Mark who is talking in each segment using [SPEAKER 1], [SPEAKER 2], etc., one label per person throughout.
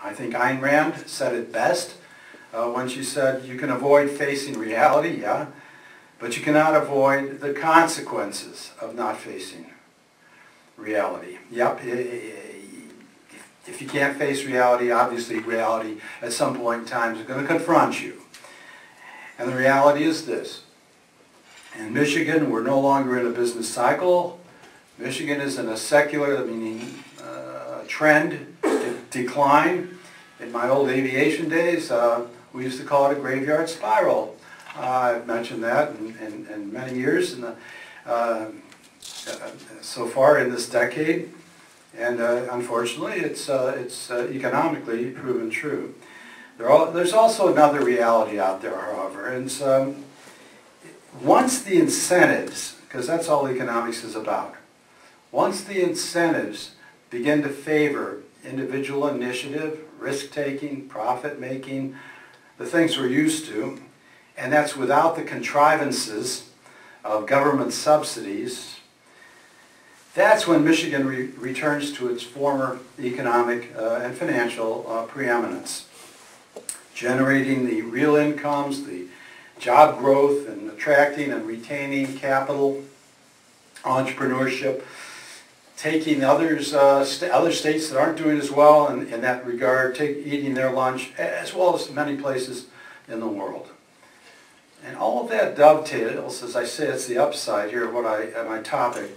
[SPEAKER 1] I think Ayn Rand said it best when she said, you can avoid facing reality, yeah, but you cannot avoid the consequences of not facing reality. Yep, if you can't face reality, obviously reality at some point in time is going to confront you. And the reality is this. In Michigan, we're no longer in a business cycle. Michigan is in a secular, meaning trend, decline. In my old aviation days, we used to call it a graveyard spiral. I've mentioned that in many years so far in this decade. And unfortunately, it's economically proven true. There's also another reality out there, however, and once the incentives, because that's all economics is about, once the incentives begin to favor individual initiative, risk-taking, profit-making, the things we're used to, and that's without the contrivances of government subsidies, that's when Michigan returns to its former economic and financial preeminence, generating the real incomes, the job growth, and attracting and retaining capital, entrepreneurship, taking other states that aren't doing as well in that regard, eating their lunch, as well as many places in the world. And all of that dovetails, as I say, it's the upside here of my topic.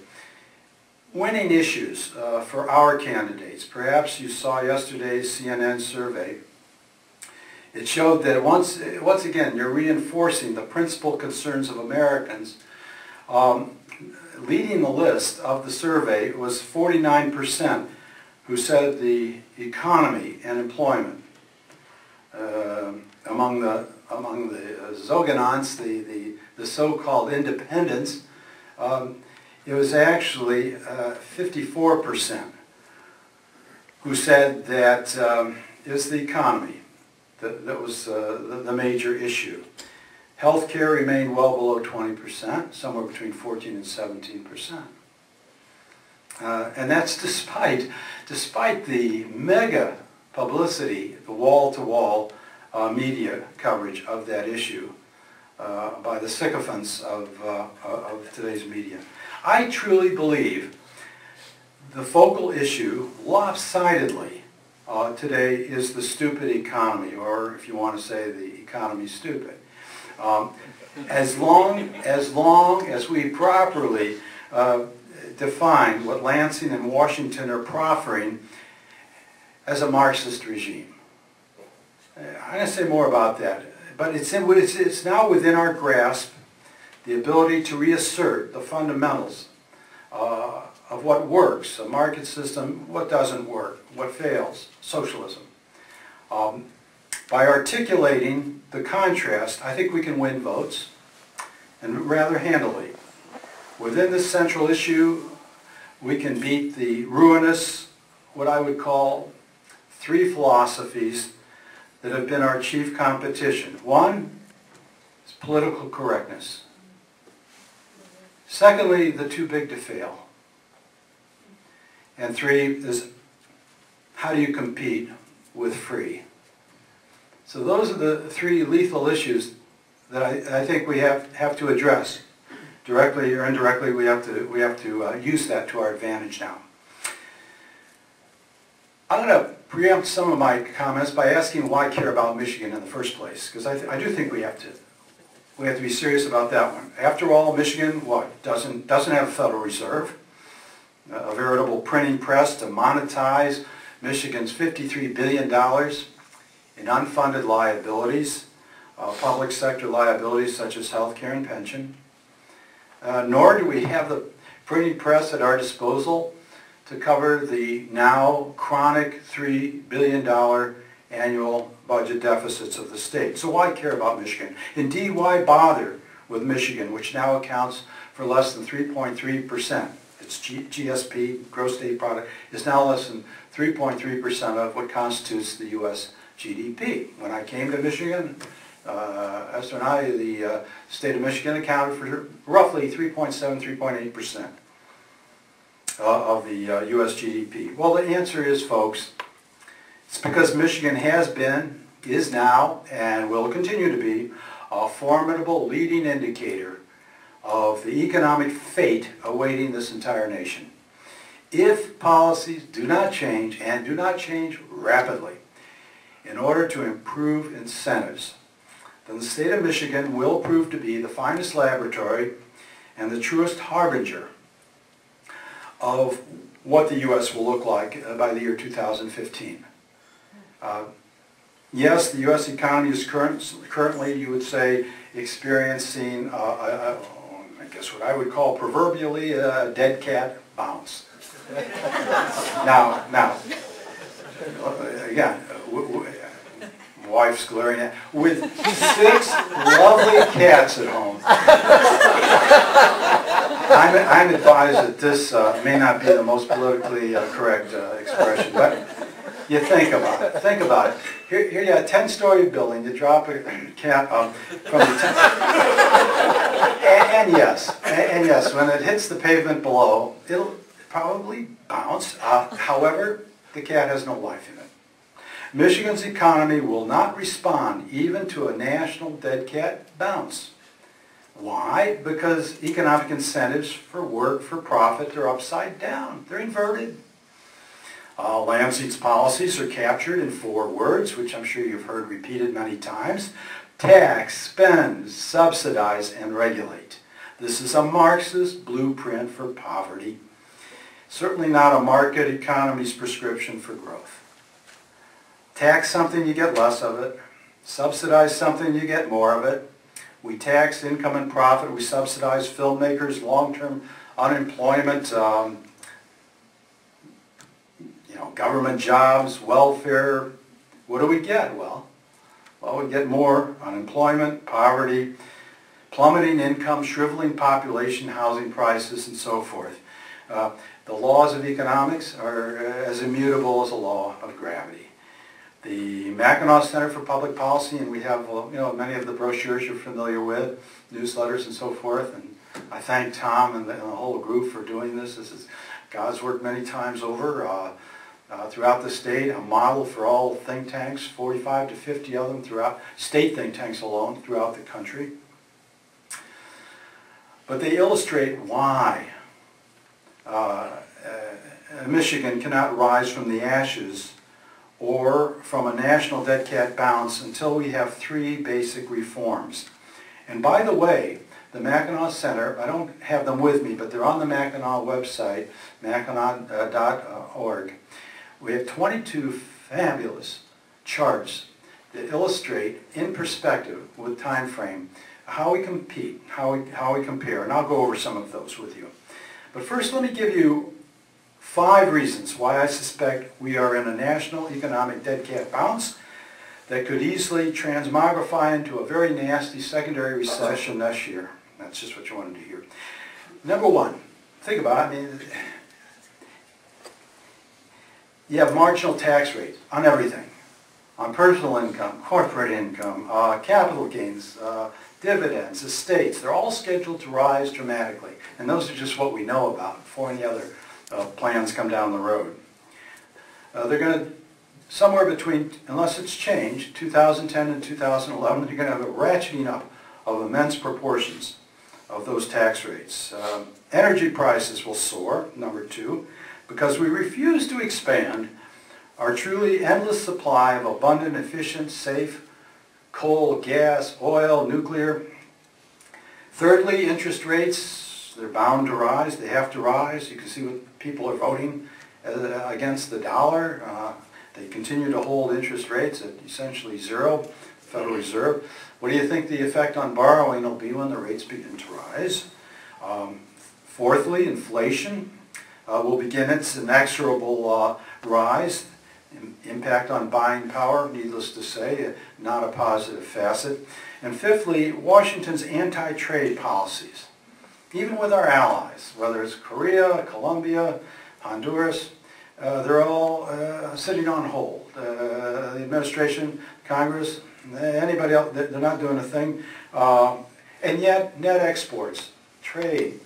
[SPEAKER 1] Winning issues for our candidates. Perhaps you saw yesterday's CNN survey. It showed that once again, you're reinforcing the principal concerns of Americans. Leading the list of the survey was 49% who said the economy and employment. Among the Zoganants, the so-called independents, it was actually 54% who said that it was the economy that was the major issue. Healthcare remained well below 20%, somewhere between 14 and 17%. And that's despite the mega publicity, the wall-to-wall media coverage of that issue by the sycophants of today's media. I truly believe the focal issue, lopsidedly, today is the stupid economy, or if you want to say the economy's stupid. As long as we properly define what Lansing and Washington are proffering as a Marxist regime. I'm going to say more about that, but it's now within our grasp the ability to reassert the fundamentals of what works, a market system, what doesn't work, what fails, socialism. By articulating the contrast, I think we can win votes, and rather handily. Within this central issue, we can beat the ruinous, what I would call, three philosophies that have been our chief competition. One is political correctness. Secondly, the too big to fail. And three is, how do you compete with free? So those are the three lethal issues that I think we have to address. Directly or indirectly, we have to use that to our advantage now. I'm going to preempt some of my comments by asking why I care about Michigan in the first place, because I do think we have to be serious about that one. After all, Michigan, what, doesn't have a Federal Reserve, a veritable printing press to monetize Michigan's $53 billion in unfunded liabilities, public sector liabilities such as health care and pension. Nor do we have the printing press at our disposal to cover the now chronic $3 billion annual budget deficits of the state. So why care about Michigan? Indeed, why bother with Michigan, which now accounts for less than 3.3%? Its GSP, gross state product, is now less than 3.3% of what constitutes the U.S. GDP. When I came to Michigan, Esther and I, the state of Michigan accounted for roughly 3.7, 3.8% of the U.S. GDP. Well, the answer is, folks, It's because Michigan has been, is now, and will continue to be a formidable leading indicator of the economic fate awaiting this entire nation. If policies do not change, and do not change rapidly, in order to improve incentives, then the state of Michigan will prove to be the finest laboratory and the truest harbinger of what the U.S. will look like by the year 2015. Yes, the U.S. economy is currently, you would say, experiencing, I guess what I would call proverbially a dead cat bounce. Now, again, wife's glaring at, with 6 lovely cats at home. I'm advised that this may not be the most politically correct expression, but you think about it. Think about it. Here you have a 10-story building. You drop a cat from the 10th. And yes, when it hits the pavement below, it'll probably bounce. However, the cat has no life in it. Michigan's economy will not respond even to a national dead cat bounce. Why? Because economic incentives for work, for profit, they're upside down. They're inverted. Lamseed's policies are captured in 4 words, which I'm sure you've heard repeated many times. Tax, spend, subsidize, and regulate. This is a Marxist blueprint for poverty. Certainly not a market economy's prescription for growth. Tax something, you get less of it. Subsidize something, you get more of it. We tax income and profit. We subsidize filmmakers, long-term unemployment, government jobs, welfare. What do we get? Well, we get more unemployment, poverty, plummeting income, shriveling population, housing prices, and so forth. The laws of economics are as immutable as a law of gravity. The Mackinac Center for Public Policy, and we have many of the brochures you're familiar with, newsletters and so forth, and I thank Tom and the whole group for doing this. This is God's work many times over throughout the state, a model for all think tanks, 45 to 50 of them throughout, state think tanks alone throughout the country. But they illustrate why Michigan cannot rise from the ashes or from a national dead cat bounce until we have 3 basic reforms. And by the way, the Mackinac Center, I don't have them with me, but they're on the Mackinac website, mackinac.org. We have 22 fabulous charts that illustrate in perspective with time frame how we compete, how we compare, and I'll go over some of those with you. But first, let me give you 5 reasons why I suspect we are in a national economic dead cat bounce that could easily transmogrify into a very nasty secondary recession this year. That's just what you wanted to hear. Number 1, think about it. I mean, you have marginal tax rates on everything. On personal income, corporate income, capital gains, dividends, estates. They're all scheduled to rise dramatically. And those are just what we know about before any other plans come down the road. They're going to, somewhere between, unless it's changed, 2010 and 2011, you're going to have a ratcheting up of immense proportions of those tax rates. Energy prices will soar, number 2, because we refuse to expand our truly endless supply of abundant, efficient, safe coal, gas, oil, nuclear. Thirdly, interest rates, they're bound to rise. They have to rise. You can see what people are voting against the dollar. They continue to hold interest rates at essentially 0, Federal Reserve. What do you think the effect on borrowing will be when the rates begin to rise? Fourthly, inflation will begin its inexorable rise. Impact on buying power, needless to say, not a positive facet. And fifthly, Washington's anti-trade policies. Even with our allies, whether it's Korea, Colombia, Honduras, they're all sitting on hold. The administration, Congress, anybody else, they're not doing a thing. And yet, net exports, trade,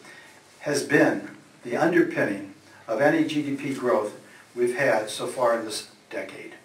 [SPEAKER 1] has been the underpinning of any GDP growth we've had so far in this decade.